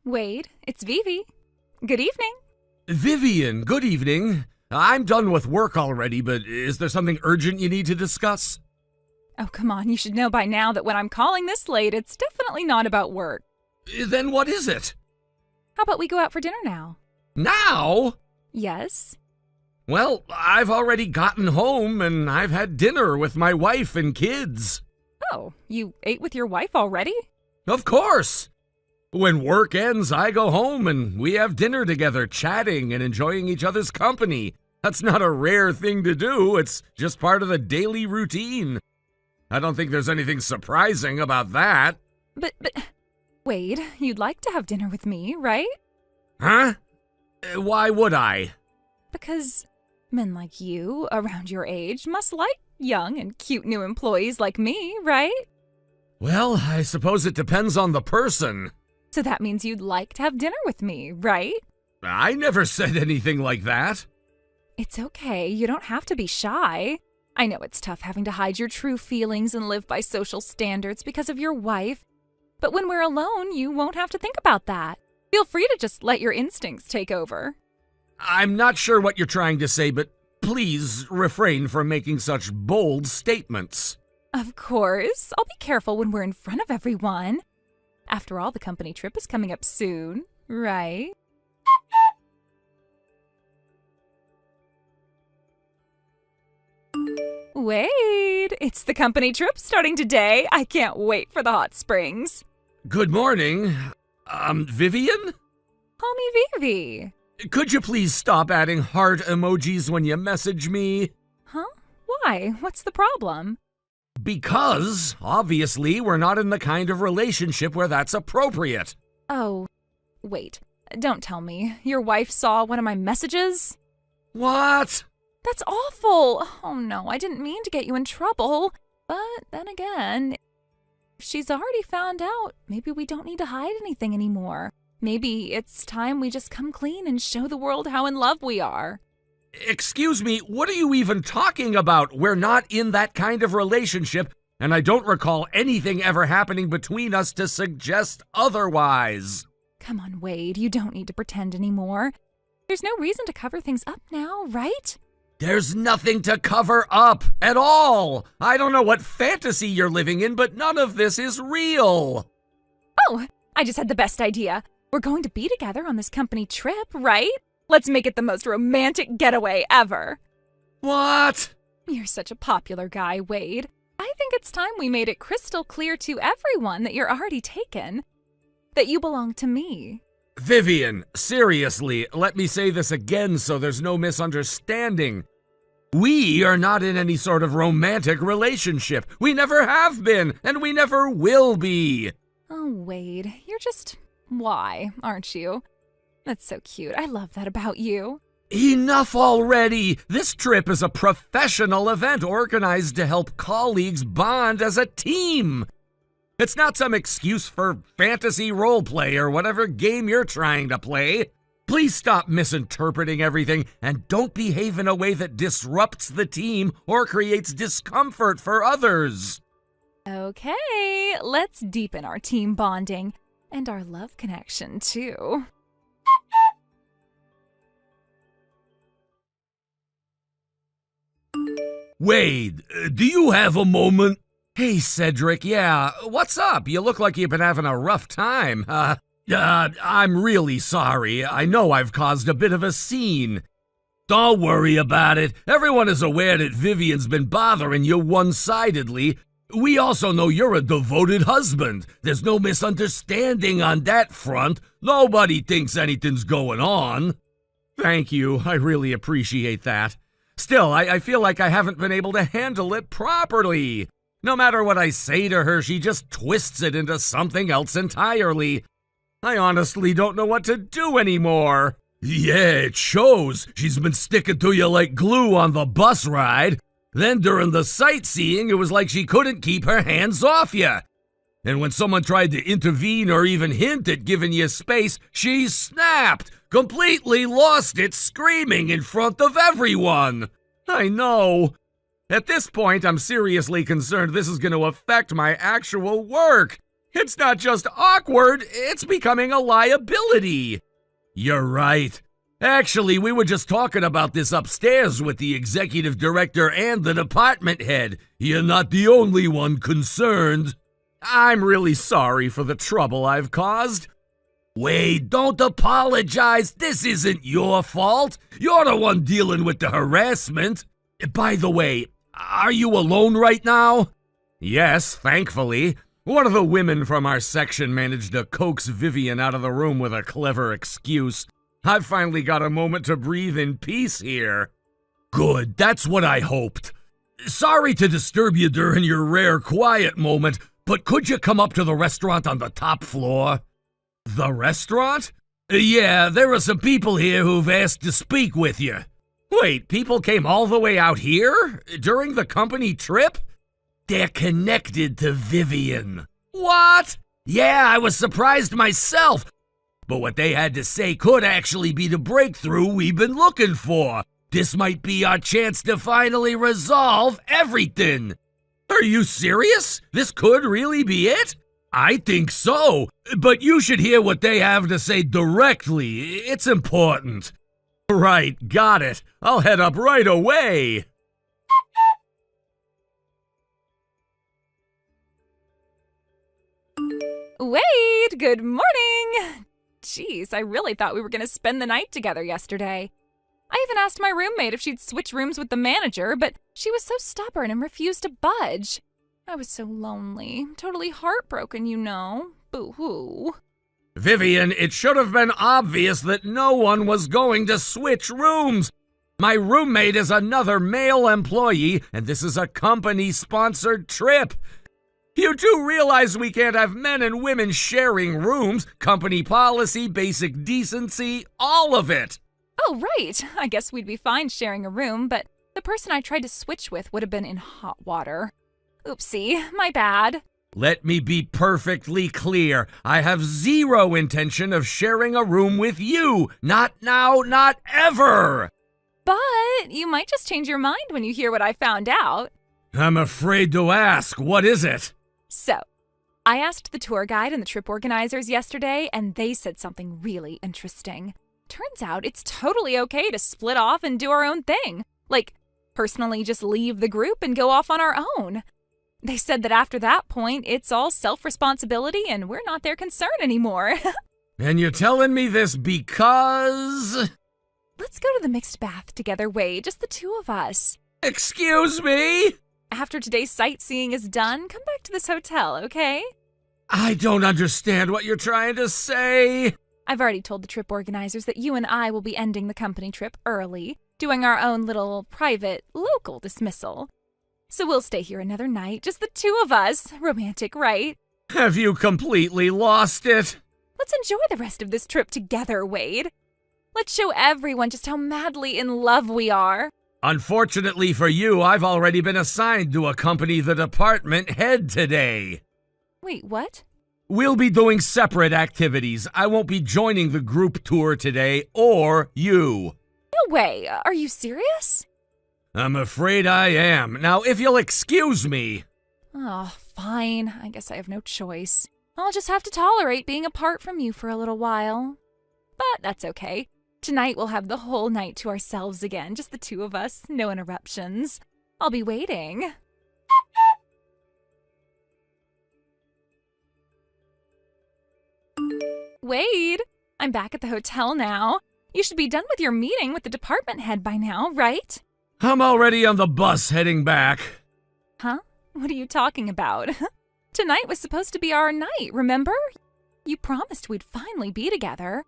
Wade, it's Vivi. Good evening. Vivian, good evening. I'm done with work already, but is there something urgent you need to discuss? Oh, come on, you should know by now that when I'm calling this late, it's definitely not about work. Then what is it? How about we go out for dinner now? Now? Yes. Well, I've already gotten home and I've had dinner with my wife and kids. Oh, you ate with your wife already? Of course. When work ends, I go home and we have dinner together, chatting and enjoying each other's company. That's not a rare thing to do. It's just part of the daily routine. I don't think there's anything surprising about that. But, Wade, you'd like to have dinner with me, right? Huh? Why would I? Because men like you, around your age, must like young and cute new employees like me, right? Well, I suppose it depends on the person. So that means you'd like to have dinner with me, right? I never said anything like that. It's okay. You don't have to be shy. I know it's tough having to hide your true feelings and live by social standards because of your wife. But when we're alone, you won't have to think about that. Feel free to just let your instincts take over. I'm not sure what you're trying to say, but please refrain from making such bold statements. Of course. I'll be careful when we're in front of everyone. After all, the company trip is coming up soon, right? Wade, it's the company trip starting today. I can't wait for the hot springs. Good morning. Vivian? Call me Vivi. Could you please stop adding heart emojis when you message me? Huh? Why? What's the problem? Because, obviously, we're not in the kind of relationship where that's appropriate. Oh, wait. Don't tell me. Your wife saw one of my messages? What? That's awful. Oh no, I didn't mean to get you in trouble. But then again, if she's already found out, maybe we don't need to hide anything anymore. Maybe it's time we just come clean and show the world how in love we are. Excuse me, what are you even talking about? We're not in that kind of relationship, and I don't recall anything ever happening between us to suggest otherwise. Come on, Wade, you don't need to pretend anymore. There's no reason to cover things up now, right? There's nothing to cover up at all. I don't know what fantasy you're living in, but none of this is real. Oh, I just had the best idea. We're going to be together on this company trip, right? Let's make it the most romantic getaway ever. What? You're such a popular guy, Wade. I think it's time we made it crystal clear to everyone that you're already taken, that you belong to me. Vivian, seriously, let me say this again so there's no misunderstanding. We are not in any sort of romantic relationship. We never have been, and we never will be. Oh, Wade, you're just why, aren't you? That's so cute. I love that about you. Enough already! This trip is a professional event organized to help colleagues bond as a team. It's not some excuse for fantasy roleplay or whatever game you're trying to play. Please stop misinterpreting everything and don't behave in a way that disrupts the team or creates discomfort for others. Okay, let's deepen our team bonding and our love connection, too. Wade, do you have a moment? Hey, Cedric, yeah, what's up? You look like you've been having a rough time. I'm really sorry. I know I've caused a bit of a scene. Don't worry about it. Everyone is aware that Vivian's been bothering you one-sidedly. We also know you're a devoted husband. There's no misunderstanding on that front. Nobody thinks anything's going on. Thank you. I really appreciate that. Still, I feel like I haven't been able to handle it properly. No matter what I say to her, she just twists it into something else entirely. I honestly don't know what to do anymore. Yeah, it shows. She's been sticking to you like glue on the bus ride. Then during the sightseeing, it was like she couldn't keep her hands off you. And when someone tried to intervene or even hint at giving you space, she snapped, completely lost it, screaming in front of everyone. I know. At this point, I'm seriously concerned this is going to affect my actual work. It's not just awkward, it's becoming a liability. You're right. Actually, we were just talking about this upstairs with the executive director and the department head. You're not the only one concerned. I'm really sorry for the trouble I've caused. Wait, don't apologize. This isn't your fault. You're the one dealing with the harassment. By the way, are you alone right now? Yes, thankfully. One of the women from our section managed to coax Vivian out of the room with a clever excuse. I've finally got a moment to breathe in peace here. Good, that's what I hoped. Sorry to disturb you during your rare quiet moment, but could you come up to the restaurant on the top floor? The restaurant? Yeah, there are some people here who've asked to speak with you. Wait, people came all the way out here? During the company trip? They're connected to Vivian. What? Yeah, I was surprised myself. But what they had to say could actually be the breakthrough we've been looking for. This might be our chance to finally resolve everything. Are you serious? This could really be it? I think so, but you should hear what they have to say directly. It's important. Right, got it. I'll head up right away. Wade, good morning! Jeez, I really thought we were going to spend the night together yesterday. I even asked my roommate if she'd switch rooms with the manager, but she was so stubborn and refused to budge. I was so lonely, totally heartbroken, you know. Boo-hoo. Vivian, it should have been obvious that no one was going to switch rooms. My roommate is another male employee, and this is a company-sponsored trip. You do realize we can't have men and women sharing rooms, company policy, basic decency, all of it. Oh, right. I guess we'd be fine sharing a room, but the person I tried to switch with would have been in hot water. Oopsie, my bad. Let me be perfectly clear. I have zero intention of sharing a room with you. Not now, not ever. But you might just change your mind when you hear what I found out. I'm afraid to ask. What is it? So, I asked the tour guide and the trip organizers yesterday, and they said something really interesting. Turns out it's totally okay to split off and do our own thing. Like, personally just leave the group and go off on our own. They said that after that point, it's all self-responsibility and we're not their concern anymore. And you're telling me this because... Let's go to the mixed bath together, Wade, just the two of us. Excuse me? After today's sightseeing is done, come back to this hotel, okay? I don't understand what you're trying to say. I've already told the trip organizers that you and I will be ending the company trip early, doing our own little private, local dismissal. So we'll stay here another night, just the two of us. Romantic, right? Have you completely lost it? Let's enjoy the rest of this trip together, Wade. Let's show everyone just how madly in love we are. Unfortunately for you, I've already been assigned to accompany the department head today. Wait, what? We'll be doing separate activities. I won't be joining the group tour today, or you. No way. Are you serious? I'm afraid I am. Now, if you'll excuse me. Oh, fine. I guess I have no choice. I'll just have to tolerate being apart from you for a little while. But that's okay. Tonight we'll have the whole night to ourselves again, just the two of us, no interruptions. I'll be waiting. Wade, I'm back at the hotel now. You should be done with your meeting with the department head by now, right? I'm already on the bus heading back. Huh? What are you talking about? Tonight was supposed to be our night, remember? You promised we'd finally be together.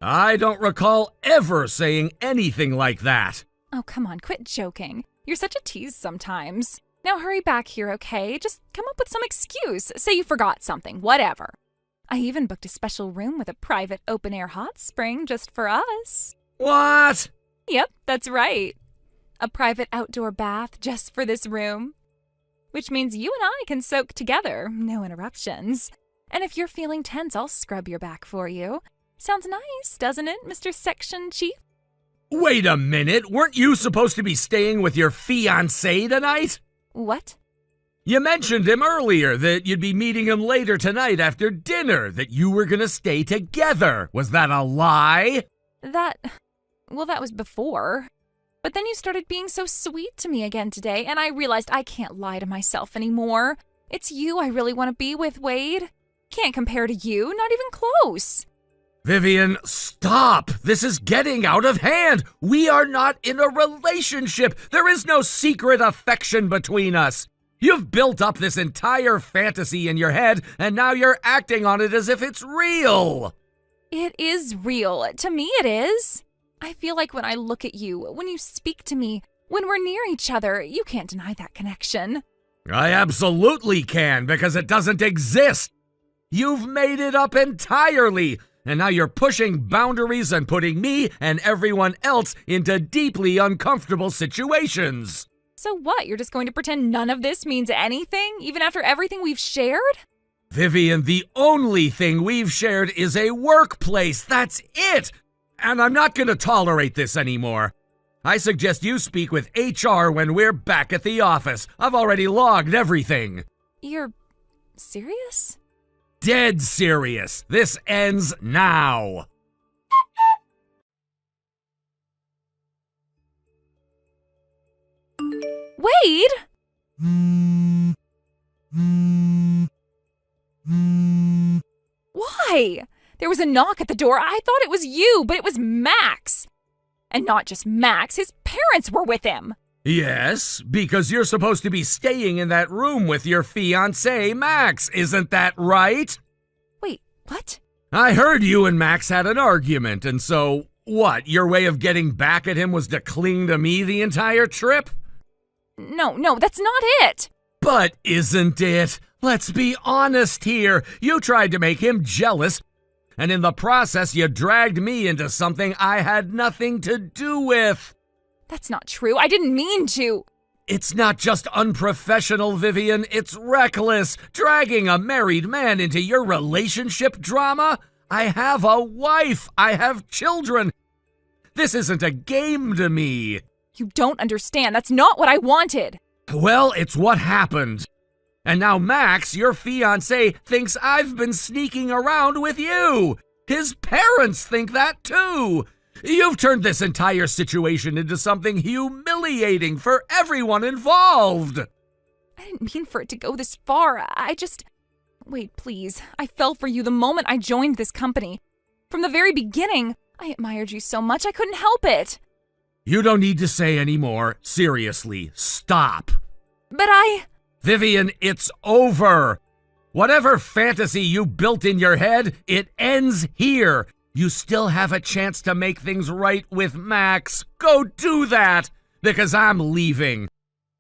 I don't recall ever saying anything like that. Oh, come on, quit joking. You're such a tease sometimes. Now hurry back here, okay? Just come up with some excuse. Say you forgot something, whatever. I even booked a special room with a private open-air hot spring just for us. What? Yep, that's right. A private outdoor bath just for this room. Which means you and I can soak together, no interruptions. And if you're feeling tense, I'll scrub your back for you. Sounds nice, doesn't it, Mr. Section Chief? Wait a minute, weren't you supposed to be staying with your fiancé tonight? What? You mentioned him earlier, that you'd be meeting him later tonight after dinner, that you were gonna stay together. Was that a lie? That was before. But then you started being so sweet to me again today, and I realized I can't lie to myself anymore. It's you I really want to be with, Wade. Can't compare to you, not even close. Vivian, stop! This is getting out of hand! We are not in a relationship! There is no secret affection between us! You've built up this entire fantasy in your head, and now you're acting on it as if it's real! It is real. To me, it is. I feel like when I look at you, when you speak to me, when we're near each other, you can't deny that connection. I absolutely can, because it doesn't exist! You've made it up entirely! And now you're pushing boundaries and putting me and everyone else into deeply uncomfortable situations. So what, you're just going to pretend none of this means anything, even after everything we've shared? Vivian, the only thing we've shared is a workplace, that's it! And I'm not going to tolerate this anymore. I suggest you speak with HR when we're back at the office. I've already logged everything. You're serious? Dead serious. This ends now. Wade! Why? There was a knock at the door. I thought it was you, but it was Max. And not just Max, his parents were with him. Yes, because you're supposed to be staying in that room with your fiancé, Max, isn't that right? Wait, what? I heard you and Max had an argument, and so, what, your way of getting back at him was to cling to me the entire trip? No, that's not it. But isn't it? Let's be honest here. You tried to make him jealous, and in the process you dragged me into something I had nothing to do with. That's not true. I didn't mean to. It's not just unprofessional, Vivian. It's reckless. Dragging a married man into your relationship drama? I have a wife. I have children. This isn't a game to me. You don't understand. That's not what I wanted. Well, it's what happened. And now Max, your fiancé, thinks I've been sneaking around with you. His parents think that too. You've turned this entire situation into something humiliating for everyone involved. I didn't mean for it to go this far. Wait, please. I fell for you the moment I joined this company. From the very beginning, I admired you so much I couldn't help it. You don't need to say any more. Seriously, stop. But Vivian, it's over. Whatever fantasy you built in your head, it ends here. You still have a chance to make things right with Max. Go do that, because I'm leaving.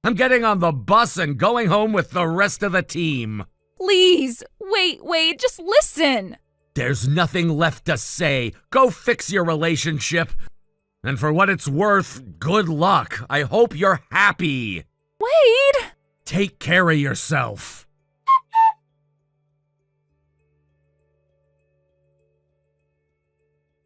I'm getting on the bus and going home with the rest of the team. Please, wait, just listen. There's nothing left to say. Go fix your relationship. And for what it's worth, good luck. I hope you're happy. Wade! Take care of yourself.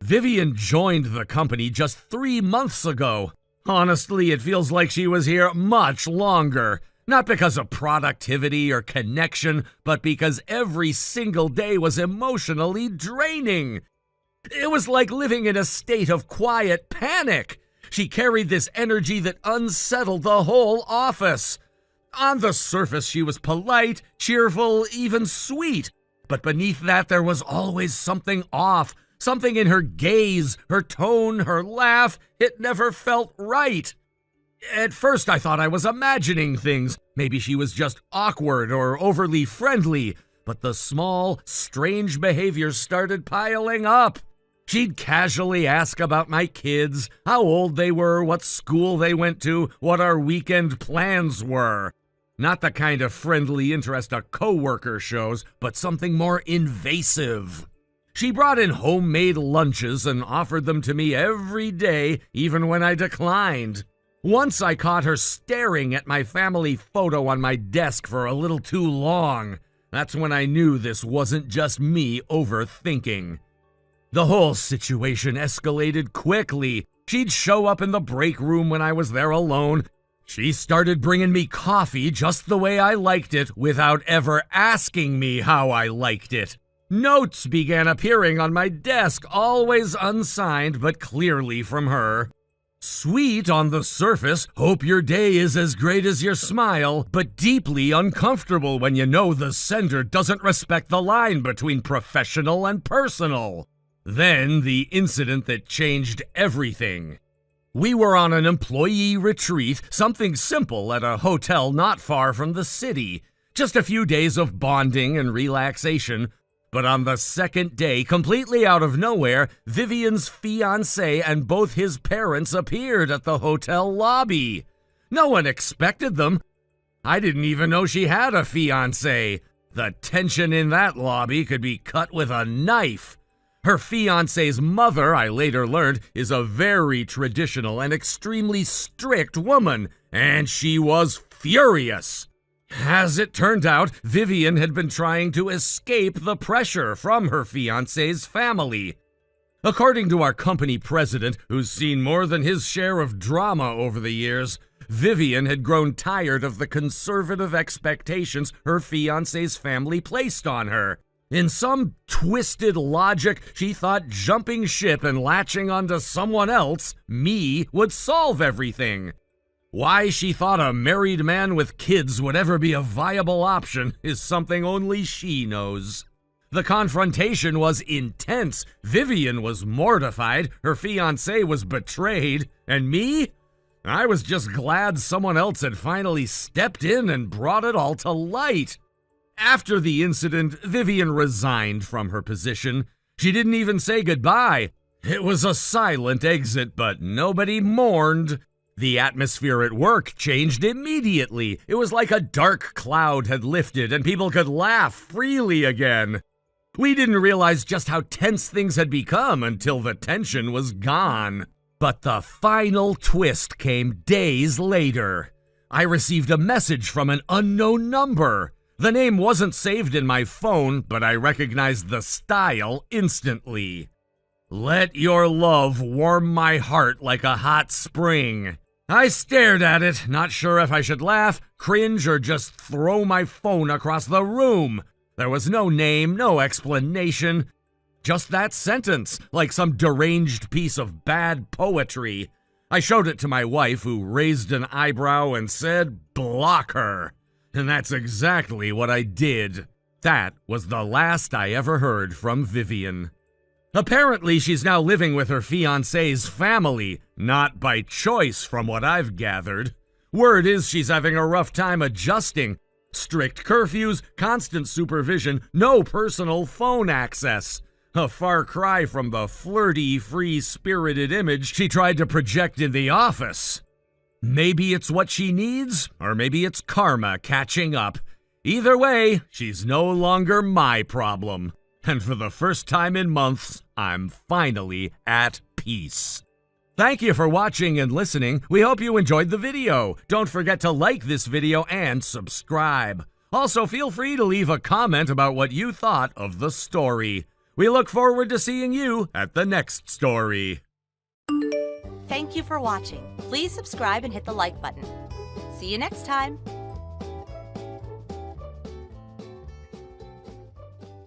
Vivian joined the company just 3 months ago. Honestly, it feels like she was here much longer. Not because of productivity or connection, but because every single day was emotionally draining. It was like living in a state of quiet panic. She carried this energy that unsettled the whole office. On the surface, she was polite, cheerful, even sweet. But beneath that, there was always something off. Something in her gaze, her tone, her laugh. It never felt right. At first, I thought I was imagining things. Maybe she was just awkward or overly friendly. But the small, strange behaviors started piling up. She'd casually ask about my kids, how old they were, what school they went to, what our weekend plans were. Not the kind of friendly interest a coworker shows, but something more invasive. She brought in homemade lunches and offered them to me every day, even when I declined. Once I caught her staring at my family photo on my desk for a little too long. That's when I knew this wasn't just me overthinking. The whole situation escalated quickly. She'd show up in the break room when I was there alone, She started bringing me coffee just the way I liked it without ever asking me how I liked it. Notes began appearing on my desk, always unsigned but clearly from her. Sweet on the surface, hope your day is as great as your smile, but deeply uncomfortable when you know the sender doesn't respect the line between professional and personal. Then the incident that changed everything. We were on an employee retreat, something simple at a hotel not far from the city. Just a few days of bonding and relaxation. But on the second day, completely out of nowhere, Vivian's fiancé and both his parents appeared at the hotel lobby. No one expected them. I didn't even know she had a fiancé. The tension in that lobby could be cut with a knife. Her fiancé's mother, I later learned, is a very traditional and extremely strict woman, and she was furious. As it turned out, Vivian had been trying to escape the pressure from her fiancé's family. According to our company president, who's seen more than his share of drama over the years, Vivian had grown tired of the conservative expectations her fiancé's family placed on her. In some twisted logic, she thought jumping ship and latching onto someone else, me, would solve everything. Why she thought a married man with kids would ever be a viable option is something only she knows. The confrontation was intense. Vivian was mortified, her fiancé was betrayed, and me? I was just glad someone else had finally stepped in and brought it all to light. After the incident, Vivian resigned from her position. She didn't even say goodbye. It was a silent exit, but nobody mourned. The atmosphere at work changed immediately. It was like a dark cloud had lifted and people could laugh freely again. We didn't realize just how tense things had become until the tension was gone. But the final twist came days later. I received a message from an unknown number. The name wasn't saved in my phone, but I recognized the style instantly. Let your love warm my heart like a hot spring. I stared at it, not sure if I should laugh, cringe, or just throw my phone across the room. There was no name, no explanation. Just that sentence, like some deranged piece of bad poetry. I showed it to my wife, who raised an eyebrow and said, "Block her." And that's exactly what I did. That was the last I ever heard from Vivian. Apparently, she's now living with her fiancé's family, not by choice from what I've gathered. Word is she's having a rough time adjusting. Strict curfews, constant supervision, no personal phone access. A far cry from the flirty, free-spirited image she tried to project in the office. Maybe it's what she needs, or maybe it's karma catching up. Either way, she's no longer my problem. And for the first time in months, I'm finally at peace. Thank you for watching and listening. We hope you enjoyed the video. Don't forget to like this video and subscribe. Also, feel free to leave a comment about what you thought of the story. We look forward to seeing you at the next story. Thank you for watching. Please subscribe and hit the like button. See you next time.